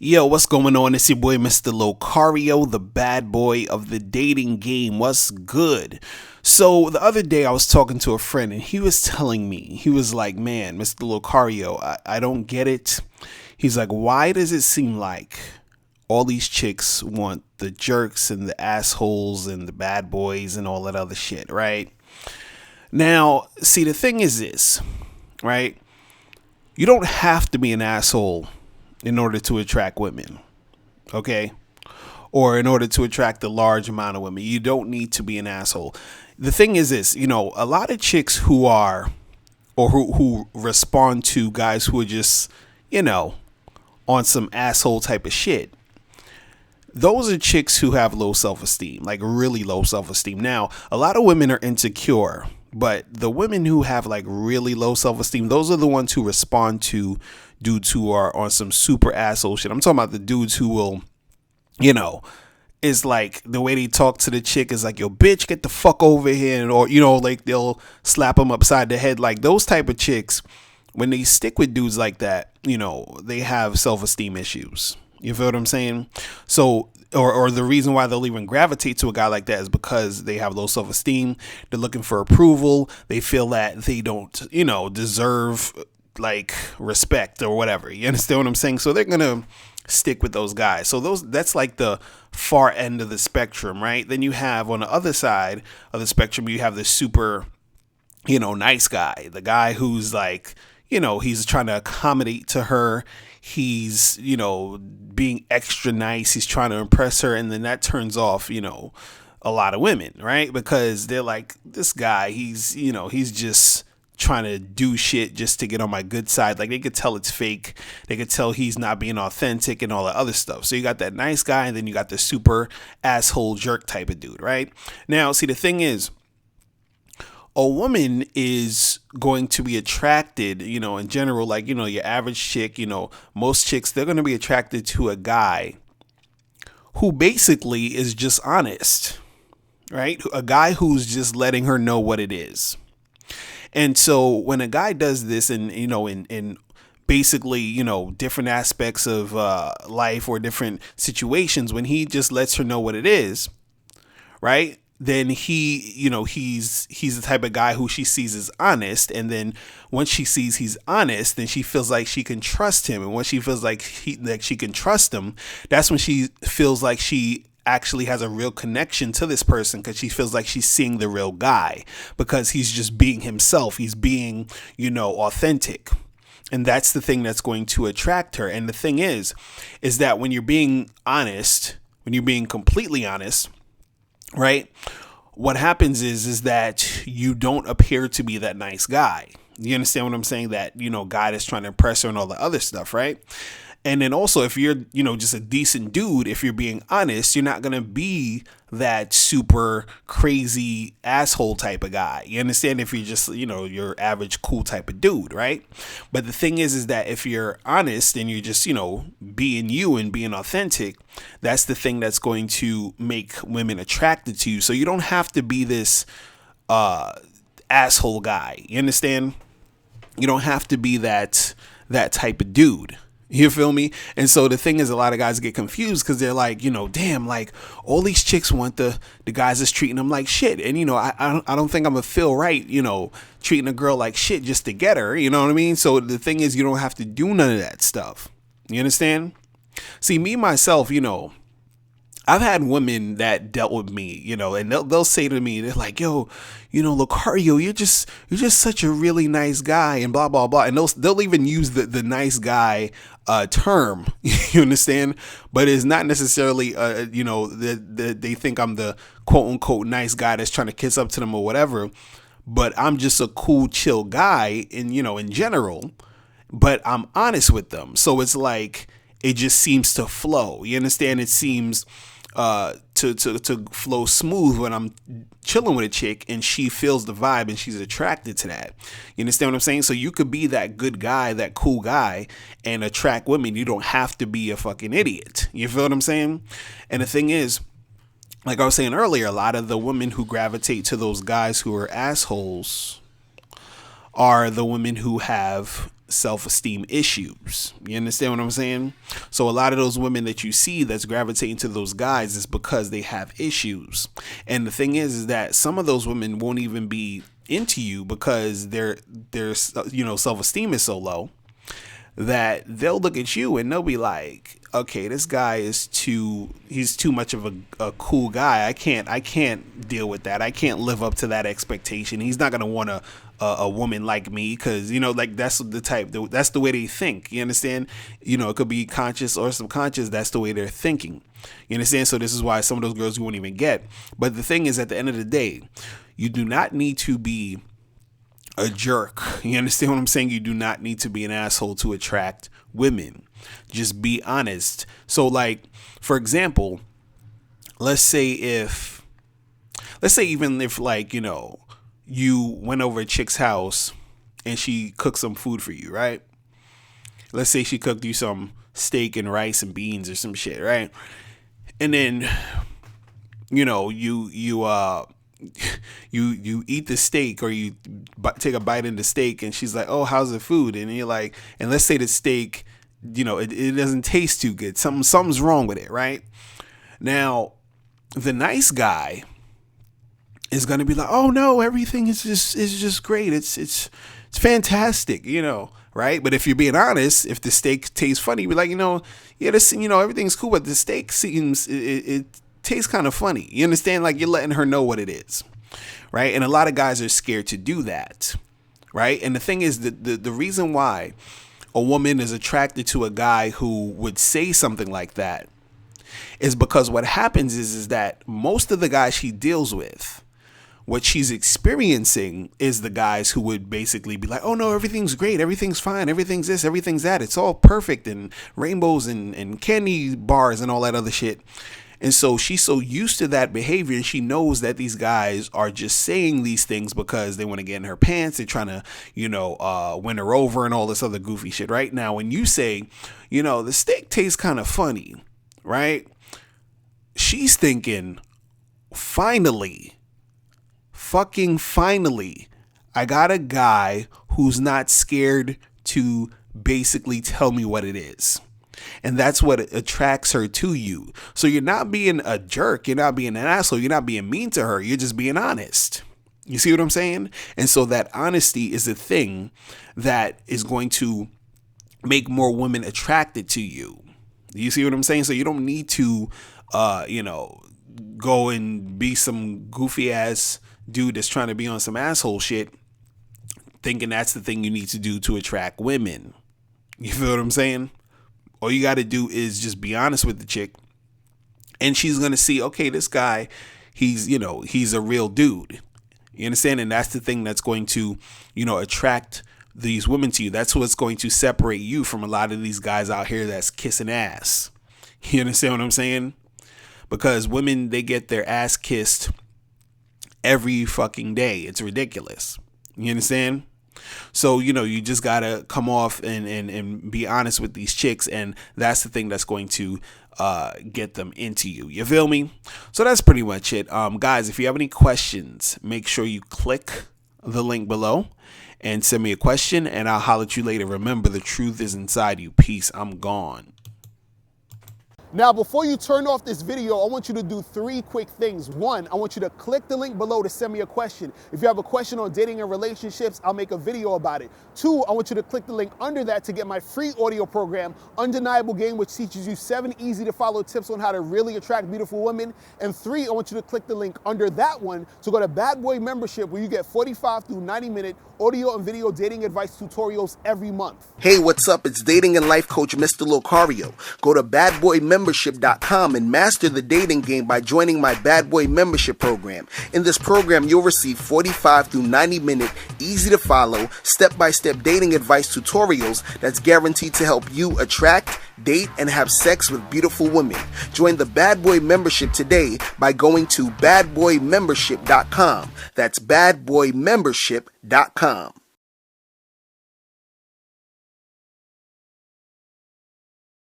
Yo, what's going on? It's your boy, Mr. Locario, the bad boy of the dating game. What's good? So, the other day I was talking to a friend and he was telling me, he was like, man, Mr. Locario, I don't get it. He's like, why does it seem like all these chicks want the jerks and the assholes and the bad boys and all that other shit, right? Now, see, the thing is this, right? You don't have to be an asshole in order to attract women, okay? Or in order to attract a large amount of women. You don't need to be an asshole. The thing is this, a lot of chicks who are, or who respond to guys who are just, on some asshole type of shit. Those are chicks who have low self-esteem, like really low self-esteem. Now, a lot of women are insecure, but the women who have like really low self-esteem, those are the ones who respond to dudes who are on some super asshole shit. I'm talking about the dudes who will, is like the way they talk to the chick is like, yo, bitch, get the fuck over here. Or, like they'll slap them upside the head. Like those type of chicks, when they stick with dudes like that, they have self-esteem issues. You feel what I'm saying? So, or the reason why they'll even gravitate to a guy like that is because they have low self-esteem. They're looking for approval. They feel that they don't, deserve like respect or whatever. You understand what I'm saying? So they're going to stick with those guys. So that's like the far end of the spectrum, right? Then you have on the other side of the spectrum, you have the super, nice guy, the guy who's like, he's trying to accommodate to her. He's, being extra nice. He's trying to impress her. And then that turns off, a lot of women, right? Because they're like, this guy, he's just trying to do shit just to get on my good side. Like they could tell it's fake. They could tell he's not being authentic and all that other stuff. So you got that nice guy and then you got the super asshole jerk type of dude, right? Now, see, the thing is, a woman is going to be attracted, in general, like, your average chick, most chicks, they're going to be attracted to a guy who basically is just honest, right? A guy who's just letting her know what it is. And so when a guy does this and, in basically, different aspects of life or different situations, when he just lets her know what it is, right? Then he, he's the type of guy who she sees as honest. And then once she sees he's honest, then she feels like she can trust him. And once she feels like she can trust him, that's when she feels like she actually has a real connection to this person, because she feels like she's seeing the real guy because he's just being himself. He's being, authentic. And that's the thing that's going to attract her. And the thing is that when you're being honest, when you're being completely honest, right, what happens is that you don't appear to be that nice guy. You understand what I'm saying? That, guy that's trying to impress her and all the other stuff, right? And then also, if you're, just a decent dude, if you're being honest, you're not going to be that super crazy asshole type of guy. You understand? If you're just, your average cool type of dude, right? But the thing is that if you're honest and you're just, being you and being authentic, that's the thing that's going to make women attracted to you. So you don't have to be this asshole guy. You understand? You don't have to be that type of dude. You feel me? And so the thing is, a lot of guys get confused because they're like, damn, like all these chicks want the guys that's treating them like shit. And, I don't think I'm going to feel right, treating a girl like shit just to get her. You know what I mean? So the thing is, you don't have to do none of that stuff. You understand? See, me, myself, I've had women that dealt with me, and they'll say to me, they're like, yo, Locario, you're just such a really nice guy and blah, blah, blah. And they'll even use the nice guy term, you understand? But it's not necessarily, they think I'm the quote unquote nice guy that's trying to kiss up to them or whatever. But I'm just a cool, chill guy in general, but I'm honest with them. So it's like, it just seems to flow. You understand? It seems to flow smooth when I'm chilling with a chick and she feels the vibe and she's attracted to that. You understand what I'm saying? So you could be that good guy, that cool guy, and attract women. You don't have to be a fucking idiot. You feel what I'm saying? And the thing is, like I was saying earlier, a lot of the women who gravitate to those guys who are assholes are the women who have self-esteem issues. You understand what I'm saying? So a lot of those women that you see that's gravitating to those guys is because they have issues. And the thing is that some of those women won't even be into you because their self-esteem is so low that they'll look at you and they'll be like, okay, this guy he's too much of a cool guy. I can't deal with that. I can't live up to that expectation. He's not going to want a woman like me because, that's that's the way they think. You understand? It could be conscious or subconscious. That's the way they're thinking. You understand? So this is why some of those girls you won't even get. But the thing is, at the end of the day, you do not need to be a jerk. You understand what I'm saying? You do not need to be an asshole to attract women. Just be honest. So for example, let's say even if you went over a chick's house and she cooked some food for you, right? Let's say she cooked you some steak and rice and beans or some shit, right? And then, you eat the steak or you take a bite in the steak and she's like, oh, how's the food? And you're like, and let's say the steak, it doesn't taste too good. Something's wrong with it, right? Now, the nice guy is going to be like, oh no, everything is just great. It's fantastic, right? But if you're being honest, if the steak tastes funny, you're like, everything's cool, but the steak seems, it tastes kind of funny. You understand? Like, you're letting her know what it is, right? And a lot of guys are scared to do that, right? And the thing is that the reason why a woman is attracted to a guy who would say something like that is because what happens is that most of the guys she deals with, what she's experiencing is the guys who would basically be like, oh no, everything's great, everything's fine, everything's this, everything's that, it's all perfect, and rainbows and candy bars and all that other shit. And so she's so used to that behavior, and she knows that these guys are just saying these things because they want to get in her pants. They're trying to, win her over and all this other goofy shit. Right now, when you say, the steak tastes kind of funny, right? She's thinking, fucking finally, I got a guy who's not scared to basically tell me what it is. And that's what attracts her to you. So you're not being a jerk. You're not being an asshole. You're not being mean to her. You're just being honest. You see what I'm saying? And so that honesty is the thing that is going to make more women attracted to you. You see what I'm saying? So you don't need to, go and be some goofy ass dude that's trying to be on some asshole shit, thinking that's the thing you need to do to attract women. You feel what I'm saying? All you got to do is just be honest with the chick, and she's going to see, okay, this guy, he's a real dude. You understand? And that's the thing that's going to, attract these women to you. That's what's going to separate you from a lot of these guys out here that's kissing ass. You understand what I'm saying? Because women, they get their ass kissed every fucking day. It's ridiculous. You understand? So, you just got to come off and be honest with these chicks. And that's the thing that's going to get them into you. You feel me? So that's pretty much it. Guys, if you have any questions, make sure you click the link below and send me a question, and I'll holler at you later. Remember, the truth is inside you. Peace. I'm gone. Now, before you turn off this video, I want you to do 3 quick things. 1, I want you to click the link below to send me a question. If you have a question on dating and relationships, I'll make a video about it. 2, I want you to click the link under that to get my free audio program, Undeniable Game, which teaches you 7 easy to follow tips on how to really attract beautiful women. And 3, I want you to click the link under that one to go to Bad Boy Membership, where you get 45 through 90-minute audio and video dating advice tutorials every month. Hey, what's up? It's dating and life coach Mr. Locario. Go to badboymembership.com and master the dating game by joining my Bad Boy Membership program. In this program, you'll receive 45 through 90-minute, easy to follow, step-by-step dating advice tutorials that's guaranteed to help you attract, date, and have sex with beautiful women. Join the Bad Boy Membership today by going to badboymembership.com. That's badboymembership.com.